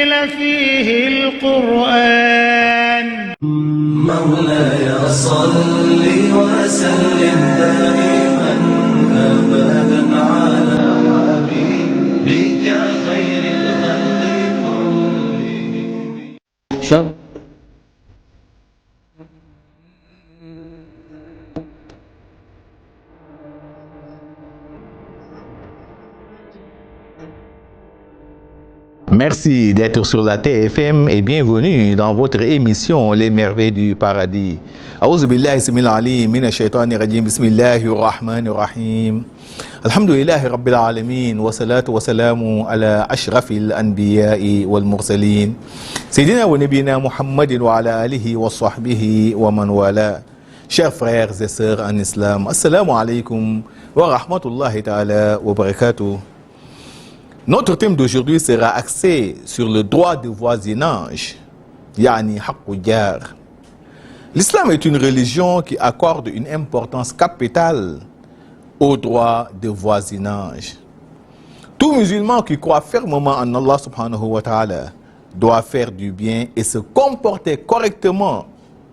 أنزل فيه القرآن. مولاي صل وسلم دائما أبدا على حبيبك خير الخلق كلهم. Merci d'être sur la TFM et bienvenue dans votre émission Les Merveilles du Paradis. A'oudhu billahi samil alim minash shaitani rajim. Bismillahir rahmanir rahim. Alhamdulillahi rabbil alamin wa salatu wa salamu ala ashrafil anbiya'i wal mursalin. Sayyidina wa nabiyina Muhammadin wa ala alihi wa sahbihi wa man wala. Chers frères et sœurs en islam, assalamu alaikum wa rahmatullahi ta'ala wa barakatuh. Notre thème d'aujourd'hui sera axé sur le droit de voisinage, yani haqqu jar. L'islam est une religion qui accorde une importance capitale au droit de voisinage. Tout musulman qui croit fermement en Allah subhanahu wa ta'ala doit faire du bien et se comporter correctement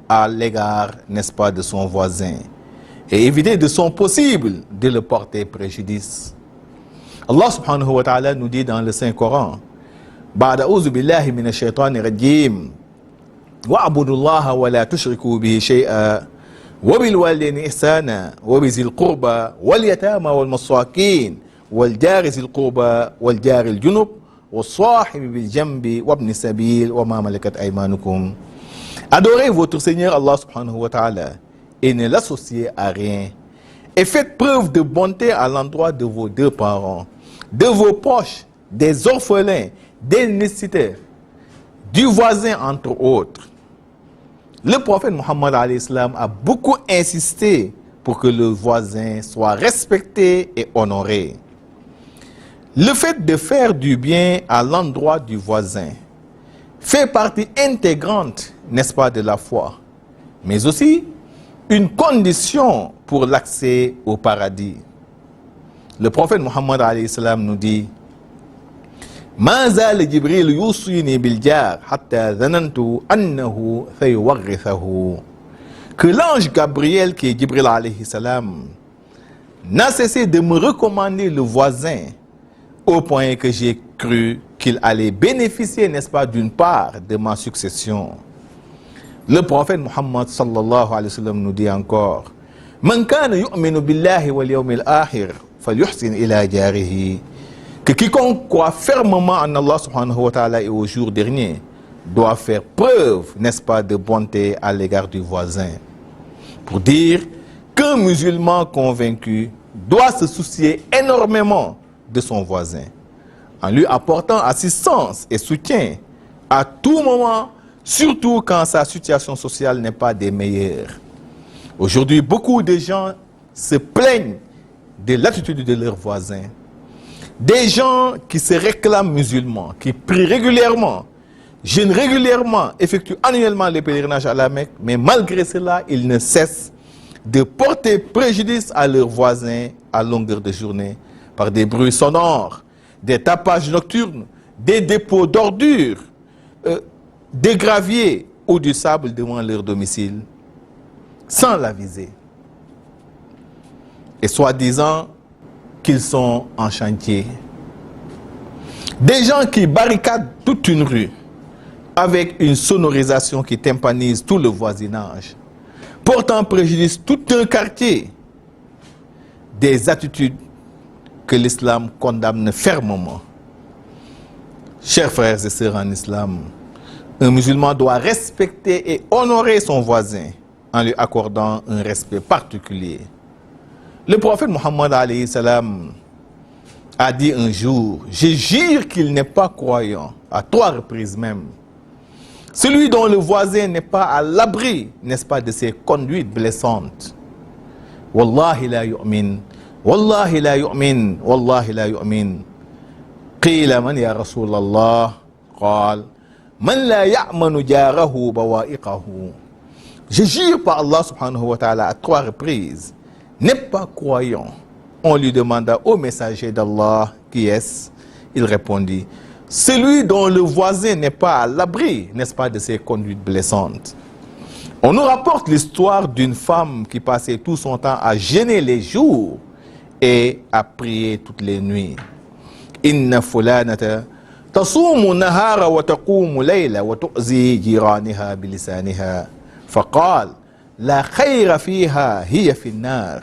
à l'égard, n'est-ce pas, de son voisin et éviter de son possible de le porter préjudice. Allah subhanahu wa ta'ala nous dit dans le Saint-Coran: Ba'da a'udhu billahi minash shaitanir rajim wa'budullaha wa la tushriku bihi shay'a wa bil walidayni ihsana wa bizil qurba wal yatama wal masakin wal jari zil qurba wal jari al junub was sahibi bil janbi wa ibn sabil wa ma malakat aymanukum. Adorez votre Seigneur Allah subhanahu wa ta'ala et ne l'associez à rien. Et faites preuve de bonté à l'endroit de vos deux parents, de vos proches, des orphelins, des nécessitaires, du voisin entre autres. Le prophète Mohammed alayhi salam a beaucoup insisté pour que le voisin soit respecté et honoré. Le fait de faire du bien à l'endroit du voisin fait partie intégrante, n'est-ce pas, de la foi, mais aussi une condition pour l'accès au paradis. Le prophète Mohammed alayhi salam nous dit: Ma zal Jibril yusini bil jar hatta zanantu annahu sayuwarrithahu. Que l'ange Gabriel, qui est Jibril alayhi salam, n'a cessé de me recommander le voisin au point que j'ai cru qu'il allait bénéficier, n'est-ce pas, d'une part de ma succession. Le prophète Muhammad sallallahu alayhi wa sallam nous dit encore: Man kana yu'minu billahi wal yawmil akhir falyuhsin ila jarihi. Que quiconque croit fermement en Allah subhanahu wa ta'ala et au jour dernier doit faire preuve, n'est-ce pas, de bonté à l'égard du voisin. Pour dire qu'un musulman convaincu doit se soucier énormément de son voisin, en lui apportant assistance et soutien à tout moment, surtout quand sa situation sociale n'est pas des meilleures. Aujourd'hui, beaucoup de gens se plaignent de l'attitude de leurs voisins. Des gens qui se réclament musulmans, qui prient régulièrement, jeûnent régulièrement, effectuent annuellement les pèlerinages à la Mecque, mais malgré cela, ils ne cessent de porter préjudice à leurs voisins à longueur de journée par des bruits sonores, des tapages nocturnes, des dépôts d'ordures, des graviers ou du sable devant leur domicile, sans l'aviser. Et soi-disant qu'ils sont en chantier. Des gens qui barricadent toute une rue avec une sonorisation qui tympanise tout le voisinage, portant préjudice tout un quartier. Des attitudes que l'islam condamne fermement. Chers frères et sœurs en islam, un musulman doit respecter et honorer son voisin en lui accordant un respect particulier. Le prophète Mohammed alayhi salam a dit un jour: je jure qu'il n'est pas croyant, à 3 reprises même, celui dont le voisin n'est pas à l'abri, n'est-ce pas, de ses conduites blessantes. Wallahi la yu'min, wallahi la yu'min, wallahi la yu'min. Qila man ya Rasulallah, qal man la ya'manu jarahu bawa'iqahu. Je jure par Allah subhanahu wa ta'ala à 3 reprises, n'est pas croyant. On lui demanda au messager d'Allah: qui est-ce? Il répondit: celui dont le voisin n'est pas à l'abri, n'est-ce pas, de ses conduites blessantes. On nous rapporte l'histoire d'une femme qui passait tout son temps à jeûner les jours et à prier toutes les nuits. Inna fulanata tasumu nahara wa taqumu layla wa tu'zi jiraniha bilisaniha faqal la khayra fiha hiya fi an-nar.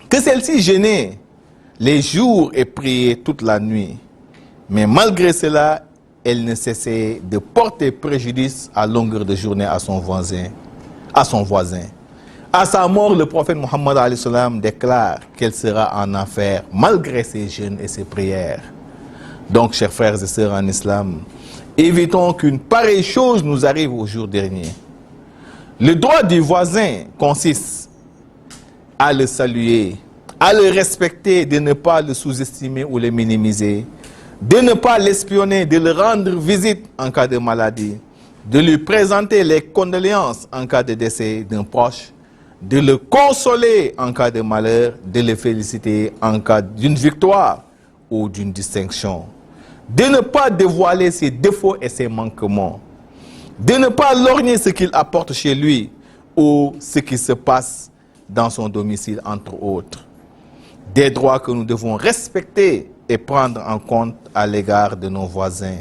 Que celle-ci jeûnait les jours et priait toute la nuit, mais malgré cela, elle ne cessait de porter préjudice à longueur de journée à son voisin. À sa mort, le prophète Mohammed alayhi salam déclare qu'elle sera en enfer malgré ses jeûnes et ses prières. Donc, chers frères et sœurs en islam, évitons qu'une pareille chose nous arrive au jour dernier. Le droit du voisin consiste à le saluer, à le respecter, de ne pas le sous-estimer ou le minimiser, de ne pas l'espionner, de le rendre visite en cas de maladie, de lui présenter les condoléances en cas de décès d'un proche, de le consoler en cas de malheur, de le féliciter en cas d'une victoire ou d'une distinction, de ne pas dévoiler ses défauts et ses manquements, de ne pas lorgner ce qu'il apporte chez lui ou ce qui se passe dans son domicile, entre autres. Des droits que nous devons respecter et prendre en compte à l'égard de nos voisins.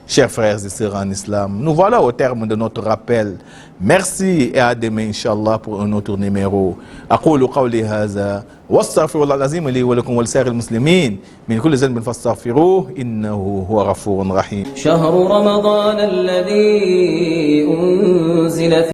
Chers frères et sœurs en islam, nous voilà au terme de notre rappel. Merci et à demain, Inch'Allah, pour un autre numéro. أقول قولي هذا واستغفر الله العظيم لي ولكم ولسائر المسلمين من كل ذنب فاستغفروه إنه هو غفور رحيم. شهر رمضان الذي أنزل